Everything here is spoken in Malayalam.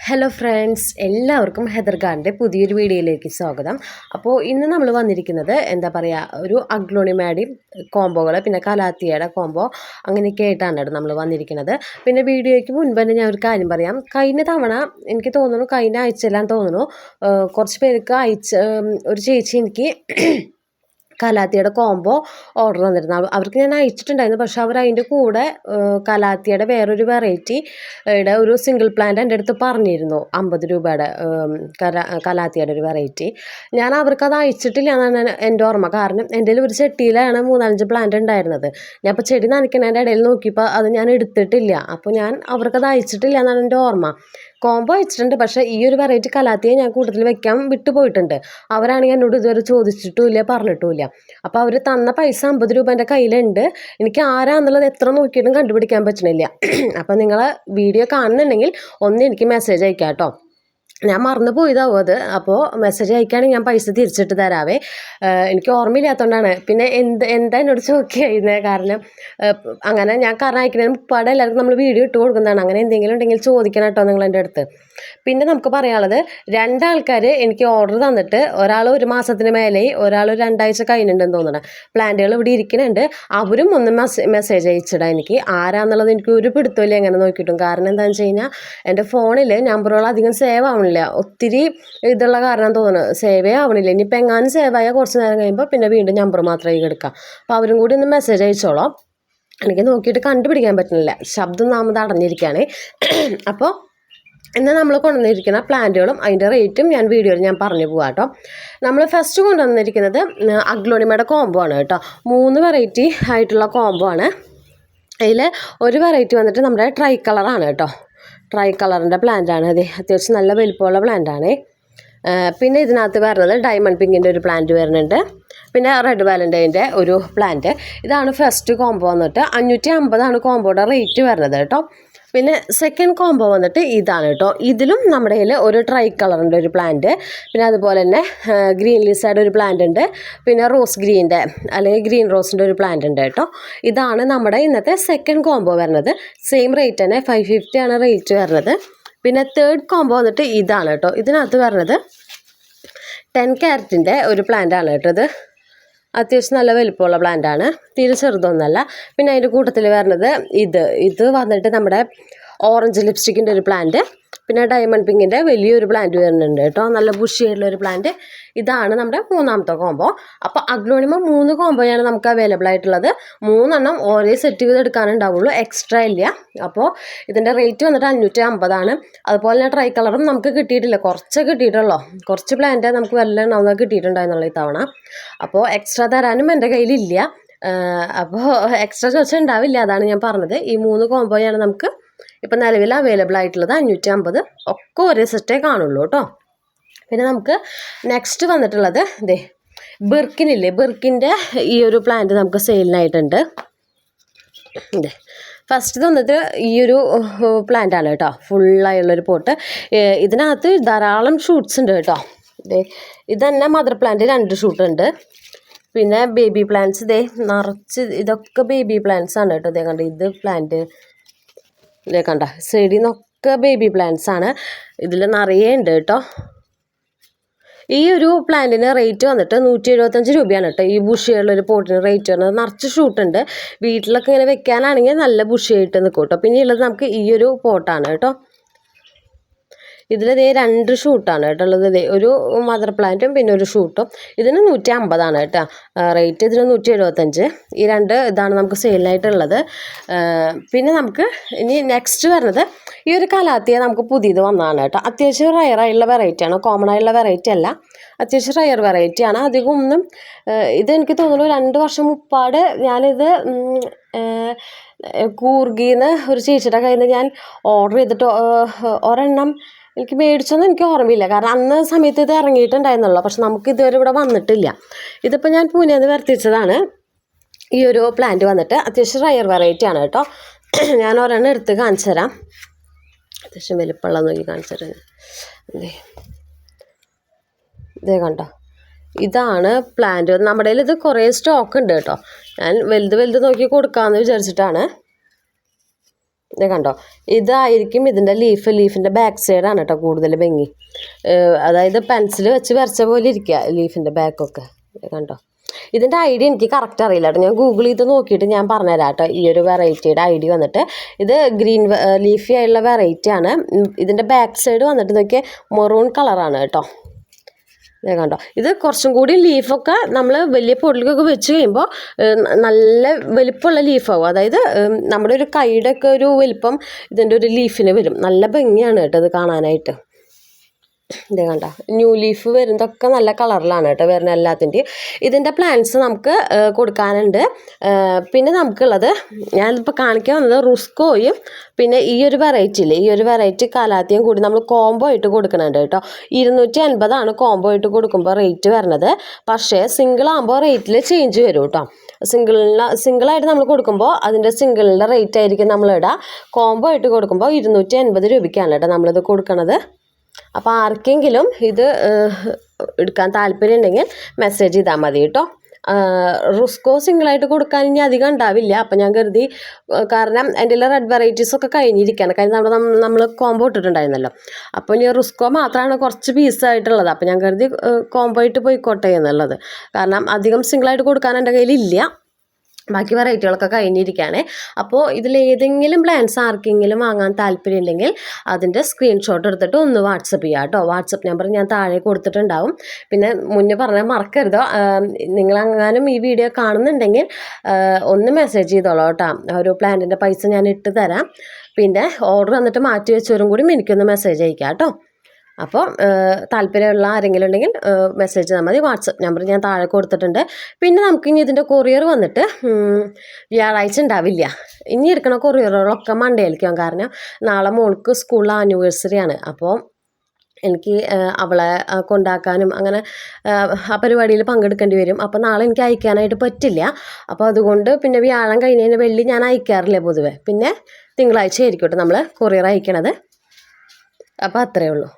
ഹലോ ഫ്രണ്ട്സ്, എല്ലാവർക്കും ഹെദർ ഗാർഡൻ്റെ പുതിയൊരു വീഡിയോയിലേക്ക് സ്വാഗതം. അപ്പോൾ ഇന്ന് നമ്മൾ വന്നിരിക്കുന്നത് ഒരു അഗ്ലോണിമാഡി കോംബോകൾ, പിന്നെ കലാത്തിയയുടെ കോംബോ അങ്ങനെയൊക്കെ ആയിട്ടാണ് കേട്ടോ നമ്മൾ വന്നിരിക്കുന്നത്. പിന്നെ വീഡിയോയ്ക്ക് മുൻപ് തന്നെ ഞാൻ ഒരു കാര്യം പറയാം. കഴിഞ്ഞ തവണ എനിക്ക് തോന്നുന്നു, കഴിഞ്ഞ ആഴ്ചയെല്ലാം തോന്നുന്നു, കുറച്ച് പേർക്ക് ഒരു ചേച്ചി എനിക്ക് കലാത്തിയുടെ കോംബോ ഓർഡർ തന്നിരുന്നു. അവർക്ക് ഞാൻ അയച്ചിട്ടുണ്ടായിരുന്നു. പക്ഷെ അവർ അതിൻ്റെ കൂടെ കലാത്തിയുടെ വേറൊരു വെറൈറ്റിയുടെ ഒരു സിംഗിൾ പ്ലാന്റ് എൻ്റെ അടുത്ത് പറഞ്ഞിരുന്നു, 50 രൂപയുടെ കലാത്തിയുടെ ഒരു വെറൈറ്റി. ഞാൻ അവർക്കത് അയച്ചിട്ടില്ല എന്നാണ് എൻ്റെ ഓർമ്മ. കാരണം എൻ്റെ ഒരു ചെട്ടിയിലാണ് 3-5 പ്ലാന്റ് ഉണ്ടായിരുന്നത്. ഞാൻ ഇപ്പോൾ ചെടി നനയ്ക്കുന്നതിൻ്റെ ഇടയിൽ നോക്കിയപ്പോൾ അത് ഞാൻ എടുത്തിട്ടില്ല. അപ്പോൾ ഞാൻ അവർക്കത് അയച്ചിട്ടില്ല എന്നാണ് എൻ്റെ ഓർമ്മ. കോംബോ അയച്ചിട്ടുണ്ട്, പക്ഷേ ഈ ഒരു വെറൈറ്റി കലാത്തിയെ ഞാൻ കൂട്ടത്തിൽ വെക്കാൻ വിട്ടുപോയിട്ടുണ്ട്. അവരാണെങ്കിൽ എന്നോട് ഇതുവരെ ചോദിച്ചിട്ടുമില്ല, പറഞ്ഞിട്ടുമില്ല. അപ്പോൾ അവർ തന്ന പൈസ 50 രൂപ എൻ്റെ കയ്യിലുണ്ട്. എനിക്ക് ആരാന്നുള്ളത് എത്ര നോക്കിയിട്ടും കണ്ടുപിടിക്കാൻ പറ്റണില്ല. അപ്പോൾ നിങ്ങൾ വീഡിയോ കാണുന്നുണ്ടെങ്കിൽ ഒന്ന് എനിക്ക് മെസ്സേജ് അയക്കാം കേട്ടോ. ഞാൻ മറന്നു പോയതാവും അത്. അപ്പോൾ മെസ്സേജ് അയക്കുകയാണെങ്കിൽ ഞാൻ പൈസ തിരിച്ചിട്ട് തരാവേ. എനിക്ക് ഓർമ്മയില്ലാത്തതുകൊണ്ടാണ്. പിന്നെ എന്താ എന്നോട് ചോദിക്കുന്നത്? കാരണം അയക്കുന്നതിന് മുപ്പാടെ എല്ലാവർക്കും നമ്മൾ വീഡിയോ ഇട്ട് കൊടുക്കുന്നതാണ്. അങ്ങനെ എന്തെങ്കിലും ഉണ്ടെങ്കിൽ ചോദിക്കണം കേട്ടോ നിങ്ങൾ എൻ്റെ അടുത്ത്. പിന്നെ നമുക്ക് പറയാനുള്ളത്, 2 ആൾക്കാർ എനിക്ക് ഓർഡർ തന്നിട്ട്, ഒരാൾ 1 മാസത്തിന് മേലെ, ഒരാൾ 2 ആഴ്ച കഴിഞ്ഞിട്ടുണ്ടെന്ന് തോന്നുന്നത്. പ്ലാന്റുകൾ ഇവിടെ ഇരിക്കുന്നുണ്ട്. അവരും ഒന്ന് മെസ്സേജ് അയച്ചിടാം. എനിക്ക് ആരാന്നുള്ളത് എനിക്ക് ഒരു പിടുത്തമില്ല എങ്ങനെ നോക്കിയിട്ടും. കാരണം എന്താണെന്ന് വെച്ച് കഴിഞ്ഞാൽ എൻ്റെ ഫോണിൽ നമ്പറുകൾ അധികം സേവ് ആവണില്ല. ഒത്തിരി ഇതുള്ള കാരണം തോന്നുന്നു സേവേ ആവണില്ല. ഇനിയിപ്പോൾ എങ്ങാനും സേവ് ആയാൽ കുറച്ച് നേരം കഴിയുമ്പോൾ പിന്നെ വീണ്ടും നമ്പർ മാത്രമേ എടുക്കാം. അപ്പോൾ അവരും കൂടി ഒന്ന് മെസ്സേജ് അയച്ചോളാം. എനിക്ക് നോക്കിയിട്ട് കണ്ടുപിടിക്കാൻ പറ്റുന്നില്ല, ശബ്ദം നാമത് അടഞ്ഞിരിക്കുകയാണ്. അപ്പോൾ ഇന്ന് നമ്മൾ കൊണ്ടുവന്നിരിക്കുന്ന പ്ലാന്റുകളും അതിൻ്റെ റേറ്റും ഞാൻ വീഡിയോയിൽ പറഞ്ഞു പോകാം കേട്ടോ. നമ്മൾ ഫസ്റ്റ് കൊണ്ടുവന്നിരിക്കുന്നത് അഗ്ലോണിമയുടെ കോംബോ ആണ് കേട്ടോ. 3 വെറൈറ്റി ആയിട്ടുള്ള കോംബോ ആണ്. അതിൽ ഒരു വെറൈറ്റി വന്നിട്ട് നമ്മുടെ ട്രൈ കളറാണ് കേട്ടോ. ട്രൈ കളറിൻ്റെ പ്ലാന്റാണ്. അത് അത്യാവശ്യം നല്ല വലിപ്പമുള്ള പ്ലാന്റാണ്. പിന്നെ ഇതിനകത്ത് വരുന്നത് ഡയമണ്ട് പിങ്കിൻ്റെ ഒരു പ്ലാന്റ് വരുന്നുണ്ട്. പിന്നെ റെഡ് വാലൻ്റൈൻ്റെ ഒരു പ്ലാന്റ്. ഇതാണ് ഫസ്റ്റ് കോംബോ വന്നിട്ട് 550 കോംബോയുടെ റേറ്റ് വരുന്നത് കേട്ടോ. പിന്നെ സെക്കൻഡ് കോംബോ വന്നിട്ട് ഇതാണ് കേട്ടോ. ഇതിലും നമ്മുടെ കയ്യിൽ ഒരു ട്രൈ കളറിൻ്റെ ഒരു പ്ലാന്റ്, പിന്നെ അതുപോലെ തന്നെ ഗ്രീൻ ലിസയുടെ ഒരു പ്ലാന്റ് ഉണ്ട്. പിന്നെ റോസ് ഗ്രീൻ്റെ അല്ലെങ്കിൽ ഗ്രീൻ റോസിൻ്റെ ഒരു പ്ലാന്റ് ഉണ്ട് കേട്ടോ. ഇതാണ് നമ്മുടെ ഇന്നത്തെ സെക്കൻഡ് കോംബോ വരുന്നത്. സെയിം റേറ്റ് തന്നെ, 550 റേറ്റ് വരുന്നത്. പിന്നെ തേർഡ് കോംബോ വന്നിട്ട് ഇതാണ് കേട്ടോ. ഇതിനകത്ത് വരുന്നത് 10 ക്യാരറ്റിൻ്റെ ഒരു പ്ലാന്റ് ആണ് കേട്ടോ. ഇത് അത്യാവശ്യം നല്ല വലിപ്പമുള്ള പ്ലാന്റാണ്, തീരെ ചെറുതൊന്നുമല്ല. പിന്നെ അതിൻ്റെ കൂട്ടത്തിൽ വരുന്നത് ഇത് വന്നിട്ട് നമ്മുടെ ഓറഞ്ച് ലിപ്സ്റ്റിക്കിൻ്റെ ഒരു പ്ലാന്റ്, പിന്നെ ഡയമണ്ട് പിങ്കിൻ്റെ വലിയൊരു പ്ലാന്റ് വരുന്നുണ്ട് കേട്ടോ. നല്ല ബുഷിയായിട്ടുള്ളൊരു പ്ലാന്റ്. ഇതാണ് നമ്മുടെ 3ാമത്തെ കോംബോ. അപ്പോൾ അഗ്ലോണിമ 3 കോംബോയാണ് നമുക്ക് അവൈലബിൾ ആയിട്ടുള്ളത്. 3 എണ്ണം ഓരോ സെറ്റ് ചെയ്ത് എടുക്കാനുണ്ടാവുള്ളൂ, എക്സ്ട്രാ ഇല്ല. അപ്പോൾ ഇതിൻ്റെ റേറ്റ് വന്നിട്ട് 550. അതുപോലെ തന്നെ ട്രൈ കളറും നമുക്ക് കിട്ടിയിട്ടില്ല, കുറച്ച് കിട്ടിയിട്ടുള്ളൂ. കുറച്ച് പ്ലാന്റ് നമുക്ക് വല്ല എണ്ണ കിട്ടിയിട്ടുണ്ടായിരുന്നുള്ളൂ ഈ തവണ. അപ്പോൾ എക്സ്ട്രാ തരാനും എൻ്റെ കയ്യിലില്ല. അപ്പോൾ എക്സ്ട്രാ ചോദിച്ചാൽ ഉണ്ടാവില്ല, അതാണ് ഞാൻ പറഞ്ഞത്. ഈ 3 കോംബോയാണ് നമുക്ക് ഇപ്പം നിലവിൽ അവൈലബിൾ ആയിട്ടുള്ളത്. 550 ഒക്കെ ഒരേ സെറ്റേ കാണുള്ളൂ കേട്ടോ. പിന്നെ നമുക്ക് നെക്സ്റ്റ് വന്നിട്ടുള്ളത് ബിർക്കിൻ്റെ ഈ ഒരു പ്ലാന്റ് നമുക്ക് സെയിലിനായിട്ടുണ്ട്. ഫസ്റ്റ് വന്നിട്ട് ഈ ഒരു പ്ലാന്റ് ആണ് കേട്ടോ. ഫുള്ളായുള്ളൊരു പോട്ട്. ഇതിനകത്ത് ധാരാളം ഷൂട്ട്സ് ഉണ്ട് കേട്ടോ. ഇത് തന്നെ മദർ പ്ലാന്റ് 2 ഷൂട്ട് ഉണ്ട്. പിന്നെ ബേബി പ്ലാന്റ്സ് നിറച്ച്, ഇതൊക്കെ ബേബി പ്ലാന്റ്സ് ആണ് കേട്ടോ. കണ്ട ഇത് പ്ലാന്റ് കണ്ട സൈഡിൽ നിന്നൊക്കെ ബേബി പ്ലാന്റ്സ് ആണ്. ഇതിൽ നിറയെ ഉണ്ട് കേട്ടോ. ഈ ഒരു പ്ലാന്റിന് റേറ്റ് വന്നിട്ട് 175 രൂപയാണ് കേട്ടോ. ഈ ബുഷിയുള്ളൊരു പോട്ടിന് റേറ്റ് വരുന്നത്. നിറച്ച് ഷൂട്ടുണ്ട്. വീട്ടിലൊക്കെ ഇങ്ങനെ വെക്കാനാണെങ്കിൽ നല്ല ബുഷിയായിട്ട് നിൽക്കും കേട്ടോ. പിന്നെ ഉള്ളത് നമുക്ക് ഈ ഒരു പോട്ടാണ് കേട്ടോ. ഇതിൽ 2 ഷൂട്ടാണ് കേട്ടോ ഉള്ളത്. ഒരു മദർ പ്ലാന്റും പിന്നെ ഒരു ഷൂട്ടും. ഇതിന് 150 കേട്ടോ റേറ്റ്. ഇതിന് 175. ഈ 2 ഇതാണ് നമുക്ക് സെയിലിനായിട്ടുള്ളത്. പിന്നെ നമുക്ക് ഇനി നെക്സ്റ്റ് വരുന്നത് ഈ ഒരു കലാത്തിയ നമുക്ക് പുതിയത് വന്നതാണ് കേട്ടോ. അത്യാവശ്യം റയറായുള്ള വെറൈറ്റിയാണ്, കോമൺ ആയുള്ള വെറൈറ്റി അല്ല, അത്യാവശ്യം റയർ വെറൈറ്റിയാണ്. അധികം ഒന്നും ഇതെനിക്ക് തോന്നുന്നു 2 വർഷം മുപ്പാട് ഞാനിത് കൂർഗിന്ന് ഒരു ചേച്ചിയുടെ കയ്യിൽ നിന്ന് ഞാൻ ഓർഡർ ചെയ്തിട്ട് ഒരെണ്ണം എനിക്ക് മേടിച്ചൊന്നും എനിക്ക് ഓർമ്മയില്ല. കാരണം അന്ന് സമയത്ത് ഇത് ഇറങ്ങിയിട്ടുണ്ടായിരുന്നുള്ളൂ. പക്ഷെ നമുക്ക് ഇതുവരെ ഇവിടെ വന്നിട്ടില്ല. ഇതിപ്പോൾ ഞാൻ പൂനെന്ന് വരുത്തിച്ചതാണ്. ഈ ഒരു പ്ലാന്റ് വന്നിട്ട് അത്യാവശ്യം റയർ വെറൈറ്റി ആണ് കേട്ടോ. ഞാൻ ഒരെണ്ണം എടുത്ത് കാണിച്ചു തരാം. അത്യാവശ്യം വലിപ്പമുള്ള നോക്കി കാണിച്ചു തരാം. ഇതേ കണ്ടോ, ഇതാണ് പ്ലാന്റ്. നമ്മുടെ കയ്യിൽ ഇത് കുറേ സ്റ്റോക്ക് ഉണ്ട് കേട്ടോ. ഞാൻ വലുത് നോക്കി കൊടുക്കാമെന്ന് വിചാരിച്ചിട്ടാണ്. ഇത് കണ്ടോ, ഇതായിരിക്കും ഇതിൻ്റെ ലീഫിൻ്റെ ബാക്ക് സൈഡാണ് കേട്ടോ കൂടുതൽ ഭംഗി. അതായത് പെൻസിൽ വെച്ച് വരച്ച പോലെ ഇരിക്കുക ലീഫിൻ്റെ ബാക്കൊക്കെ. കണ്ടോ, ഇതിൻ്റെ ഐഡിയ എനിക്ക് കറക്റ്റ് അറിയില്ല കേട്ടോ. ഞാൻ ഗൂഗിൾ ചെയ്ത് നോക്കിയിട്ട് ഞാൻ പറഞ്ഞുതരാം കേട്ടോ ഈ ഒരു വെറൈറ്റിയുടെ ഐഡിയ വന്നിട്ട്. ഇത് ഗ്രീൻ ലീഫി ആയിട്ടുള്ള വെറൈറ്റിയാണ്. ഇതിൻ്റെ ബാക്ക് സൈഡ് വന്നിട്ട് നോക്കിയാൽ മെറൂൺ കളറാണ് കേട്ടോ. ഇത് കണ്ടോ, ഇത് കുറച്ചും കൂടി ലീഫൊക്കെ നമ്മൾ വലിയ പൊടിലൊക്കെ വെച്ച് കഴിയുമ്പോൾ നല്ല വലിപ്പമുള്ള ലീഫാവും. അതായത് നമ്മുടെ ഒരു കൈയുടെ ഒക്കെ ഒരു വലിപ്പം ഇതിൻ്റെ ഒരു ലീഫിന് വരും. നല്ല ഭംഗിയാണ് കേട്ടോ ഇത് കാണാനായിട്ട്. ഇത് കണ്ട, ന്യൂ ലീഫ് വരുന്നതൊക്കെ നല്ല കളറിലാണ് കേട്ടോ വരുന്ന എല്ലാത്തിൻ്റെയും. ഇതിൻ്റെ പ്ലാന്റ്സ് നമുക്ക് കൊടുക്കാനുണ്ട്. പിന്നെ നമുക്കുള്ളത് ഞാനിപ്പോൾ കാണിക്കാൻ വന്നത് റുസ്കോയും പിന്നെ ഈ ഒരു വെറൈറ്റിയില്ലേ, ഈ ഒരു വെറൈറ്റി കാലാത്തിയും കൂടി നമ്മൾ കോംബോ ആയിട്ട് കൊടുക്കുന്നുണ്ട് കേട്ടോ. 250 കോംബോ ആയിട്ട് കൊടുക്കുമ്പോൾ റേറ്റ് വരുന്നത്. പക്ഷേ സിംഗിൾ ആകുമ്പോൾ റേറ്റിൽ ചേഞ്ച് വരും കേട്ടോ. സിംഗിളായിട്ട് നമ്മൾ കൊടുക്കുമ്പോൾ അതിൻ്റെ സിംഗിളിൻ്റെ റേറ്റ് ആയിരിക്കും നമ്മളിടുക. കോംബോ ആയിട്ട് കൊടുക്കുമ്പോൾ 250 രൂപയ്ക്കാണ് കേട്ടോ നമ്മളിത് കൊടുക്കണത്. അപ്പോൾ ആർക്കെങ്കിലും ഇത് എടുക്കാൻ താല്പര്യം ഉണ്ടെങ്കിൽ മെസ്സേജ് ചെയ്താൽ മതി കേട്ടോ. റുസ്കോ സിംഗിളായിട്ട് കൊടുക്കാൻ ഇനി അധികം ഉണ്ടാവില്ല. അപ്പം ഞാൻ കരുതി, കാരണം എൻ്റെ റെഡ് വെറൈറ്റീസൊക്കെ കഴിഞ്ഞിരിക്കുകയാണ്. കാര്യം നമ്മൾ കോംബോ ഇട്ടിട്ടുണ്ടായിരുന്നല്ലോ. അപ്പോൾ ഇനി റുസ്കോ മാത്രമാണ് കുറച്ച് പീസായിട്ടുള്ളത്. അപ്പോൾ ഞാൻ കരുതി കോംബോ ആയിട്ട് പോയിക്കോട്ടെ എന്നുള്ളത്. കാരണം അധികം സിംഗിളായിട്ട് കൊടുക്കാൻ എൻ്റെ കയ്യിലില്ല. ബാക്കി വെറൈറ്റികളൊക്കെ കഴിഞ്ഞിരിക്കുകയാണ്. അപ്പോൾ ഇതിലേതെങ്കിലും പ്ലാൻസ് ആർക്കെങ്കിലും വാങ്ങാൻ താല്പര്യം ഉണ്ടെങ്കിൽ അതിൻ്റെ സ്ക്രീൻഷോട്ട് എടുത്തിട്ട് ഒന്ന് വാട്സപ്പ് ചെയ്യുക കേട്ടോ. വാട്സപ്പ് നമ്പർ ഞാൻ താഴെ കൊടുത്തിട്ടുണ്ടാവും. പിന്നെ മുന്നേ പറഞ്ഞാൽ മറക്കരുത്, നിങ്ങളെങ്ങാനും ഈ വീഡിയോ കാണുന്നുണ്ടെങ്കിൽ ഒന്ന് മെസ്സേജ് ചെയ്തോളൂ കേട്ടോ. ഒരു പ്ലാന്റിൻ്റെ പൈസ ഞാൻ ഇട്ട് തരാം. പിന്നെ ഓർഡർ വന്നിട്ട് മാറ്റി വെച്ചവരും കൂടി എനിക്കൊന്ന് മെസ്സേജ് അയക്കാം കേട്ടോ. അപ്പോൾ താല്പര്യമുള്ള ആരെങ്കിലും ഉണ്ടെങ്കിൽ മെസ്സേജ് ചെയ്താൽ മതി. വാട്സപ്പ് നമ്പർ ഞാൻ താഴെ കൊടുത്തിട്ടുണ്ട്. പിന്നെ നമുക്കിനി ഇതിൻ്റെ കൊറിയർ വന്നിട്ട് വ്യാഴാഴ്ച ഉണ്ടാവില്ല. ഇനി എടുക്കണ കൊറിയറുകളൊക്കെ മണ്ടേലിക്കാം. കാരണം നാളെ മോൾക്ക് സ്കൂളിൽ ആനിവേഴ്സറിയാണ്. അപ്പോൾ എനിക്ക് അവളെ കൊണ്ടാക്കാനും അങ്ങനെ ആ പരിപാടിയിൽ പങ്കെടുക്കേണ്ടി വരും. അപ്പോൾ നാളെ എനിക്ക് അയക്കാനായിട്ട് പറ്റില്ല. അപ്പോൾ അതുകൊണ്ട് പിന്നെ വ്യാഴം കഴിഞ്ഞതിന് വെള്ളി ഞാൻ അയക്കാറില്ല പൊതുവെ. പിന്നെ തിങ്കളാഴ്ച ആയിരിക്കും കേട്ടോ നമ്മൾ കൊറിയർ അയക്കണത്. അപ്പോൾ അത്രയേ ഉള്ളൂ.